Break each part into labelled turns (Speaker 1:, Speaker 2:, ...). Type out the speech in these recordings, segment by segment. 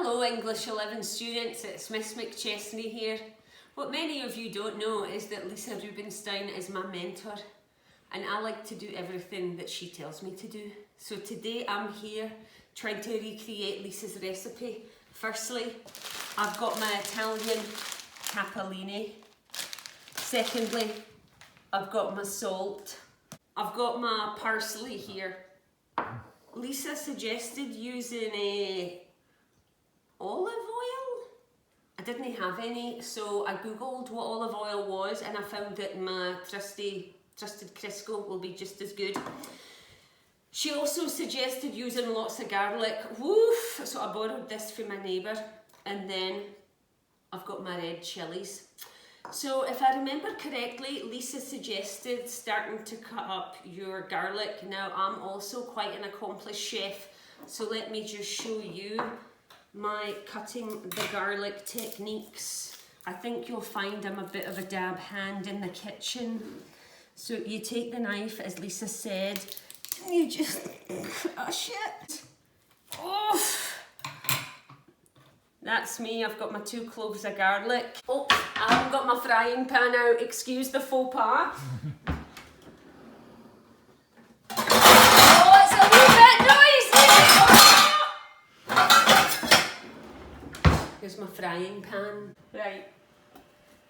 Speaker 1: Hello English 11 students, it's Miss McChesney here. What many of you don't know is that Lisa Rubenstein is my mentor and I like to do everything that she tells me to do. So today I'm here trying to recreate Lisa's recipe. Firstly, I've got my Italian capellini. Secondly, I've got my salt. I've got my parsley here. Lisa suggested using a olive oil. I didn't have any, so I googled what olive oil was and I found that my trusted Crisco will be just as good. She also suggested using lots of garlic. Woof! So I borrowed this from my neighbour, and then I've got my red chillies. So if I remember correctly, Lisa suggested starting to cut up your garlic. Now I'm also quite an accomplished chef, so let me just show you my cutting the garlic techniques. I think you'll find I'm a bit of a dab hand in the kitchen. So you take the knife, as Lisa said, and you just crush it. Oh, that's me. I've got my 2 cloves of garlic. Oh, I haven't got my frying pan out. Excuse the faux pas. Oh, it's a wee bit noisy. Here's my frying pan. Right.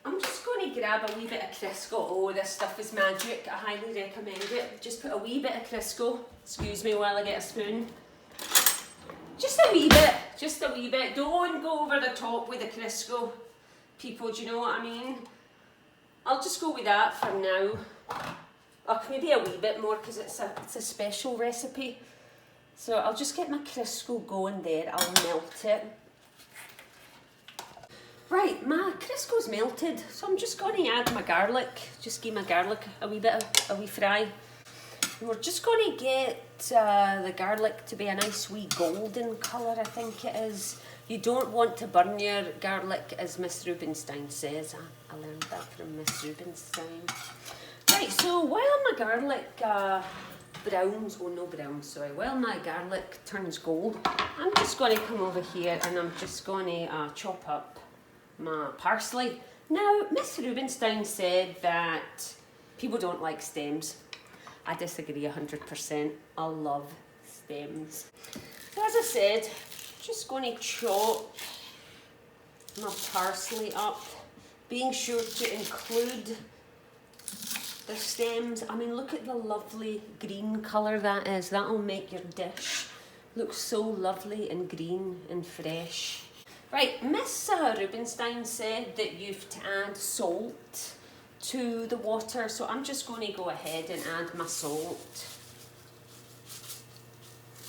Speaker 1: I'm just going to grab a wee bit of Crisco. Oh, this stuff is magic. I highly recommend it. Just put a wee bit of Crisco. Excuse me while I get a spoon. Just a wee bit. Just a wee bit. Don't go over the top with the Crisco. People, do you know what I mean? I'll just go with that for now. Or maybe a wee bit more because it's a special recipe. So I'll just get my Crisco going there. I'll melt it. Right, my Crisco's melted, so I'm just going to add my garlic. Just give my garlic a wee fry. And we're just going to get the garlic to be a nice wee golden colour, I think it is. You don't want to burn your garlic, as Miss Rubenstein says. I learned that from Miss Rubenstein. Right, so while my garlic while my garlic turns gold, I'm just going to come over here and I'm just going to chop up my parsley. Now, Miss Rubenstein said that people don't like stems. I disagree 100%. I love stems. So as I said, just going to chop my parsley up, being sure to include the stems. I mean, look at the lovely green colour that is. That'll make your dish look so lovely and green and fresh. Right, Miss Rubenstein said that you've to add salt to the water, so I'm just going to go ahead and add my salt.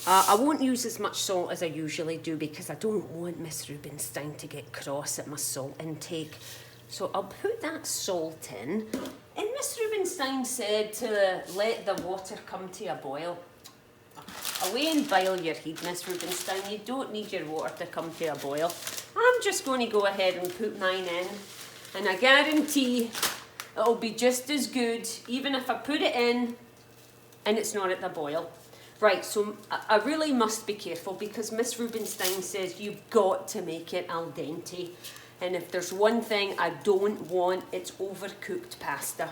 Speaker 1: I won't use as much salt as I usually do because I don't want Miss Rubenstein to get cross at my salt intake. So I'll put that salt in. And Miss Rubenstein said to let the water come to a boil. Away and boil your heat, Miss Rubenstein. You don't need your water to come to a boil. I'm just going to go ahead and put mine in. And I guarantee it'll be just as good, even if I put it in and it's not at the boil. Right, so I really must be careful because Miss Rubenstein says you've got to make it al dente. And if there's one thing I don't want, it's overcooked pasta.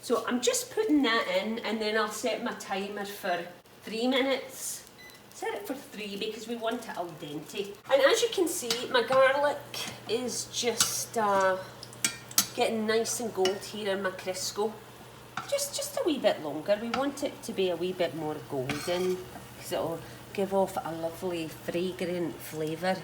Speaker 1: So I'm just putting that in and then I'll set my timer for 3 minutes. Set it for 3 because we want it al dente. And as you can see, my garlic is just getting nice and gold here in my Crisco. Just a wee bit longer. We want it to be a wee bit more golden because it'll give off a lovely fragrant flavour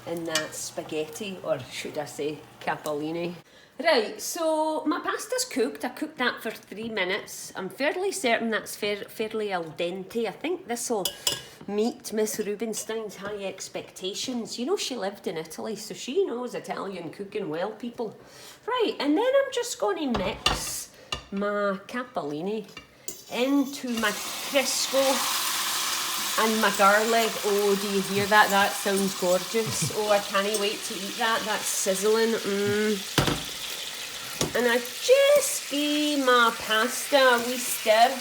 Speaker 1: in that spaghetti, or should I say capellini. Right, so my pasta's cooked. I cooked that for 3 minutes. I'm fairly certain that's fairly al dente. I think this will meet Miss Rubenstein's high expectations. You know, she lived in Italy, so she knows Italian cooking well, people. Right, and then I'm just going to mix my capellini into my Crisco and my garlic. Oh, do you hear that? That sounds gorgeous. Oh, I can't wait to eat that. That's sizzling. And I just gave my pasta a wee stir.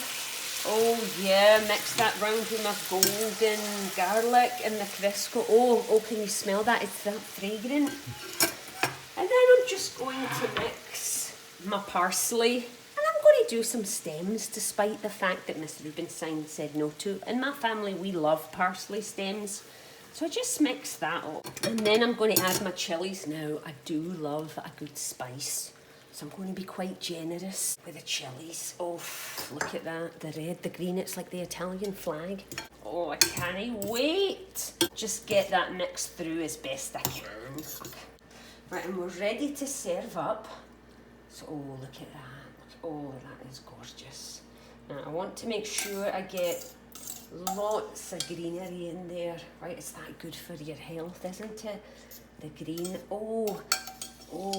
Speaker 1: Oh yeah, mix that round with my golden garlic and the Crisco. Oh, can you smell that? It's that fragrant. And then I'm just going to mix my parsley. And I'm going to do some stems, despite the fact that Miss Rubenstein said no to. In my family, we love parsley stems. So I just mix that up. And then I'm going to add my chilies now. I do love a good spice. So I'm going to be quite generous with the chilies. Oh, look at that. The red, the green, it's like the Italian flag. Oh, I can't wait. Just get that mixed through as best I can. Right, and we're ready to serve up. So, oh, look at that. Oh, that is gorgeous. Now, I want to make sure I get lots of greenery in there. Right, it's that good for your health, isn't it? The green. Oh,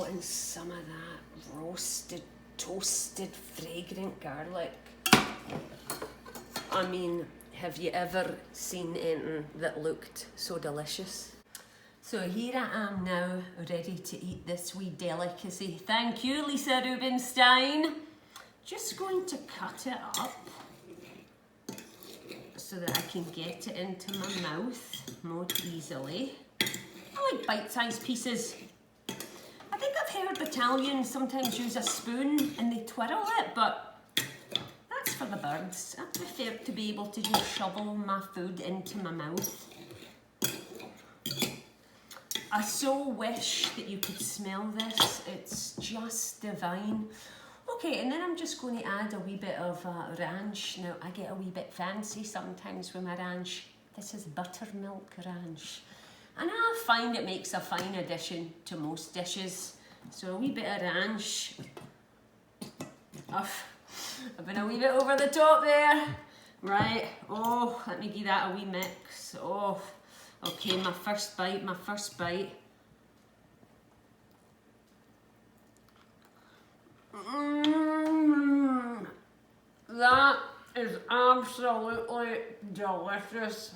Speaker 1: and some of that roasted, toasted, fragrant garlic. I mean, have you ever seen anything that looked so delicious? So here I am now, ready to eat this wee delicacy. Thank you, Lisa Rubenstein. Just going to cut it up so that I can get it into my mouth more easily. I like bite-sized pieces. I think I've heard Italians sometimes use a spoon and they twirl it, but that's for the birds. I prefer to be able to just shovel my food into my mouth. I so wish that you could smell this. It's just divine. Okay, and then I'm just going to add a wee bit of ranch. Now, I get a wee bit fancy sometimes with my ranch. This is buttermilk ranch. And I find it makes a fine addition to most dishes. So a wee bit of ranch. Oh, I've been a wee bit over the top there. Right, oh, let me give that a wee mix. Oh, okay, my first bite. That is absolutely delicious.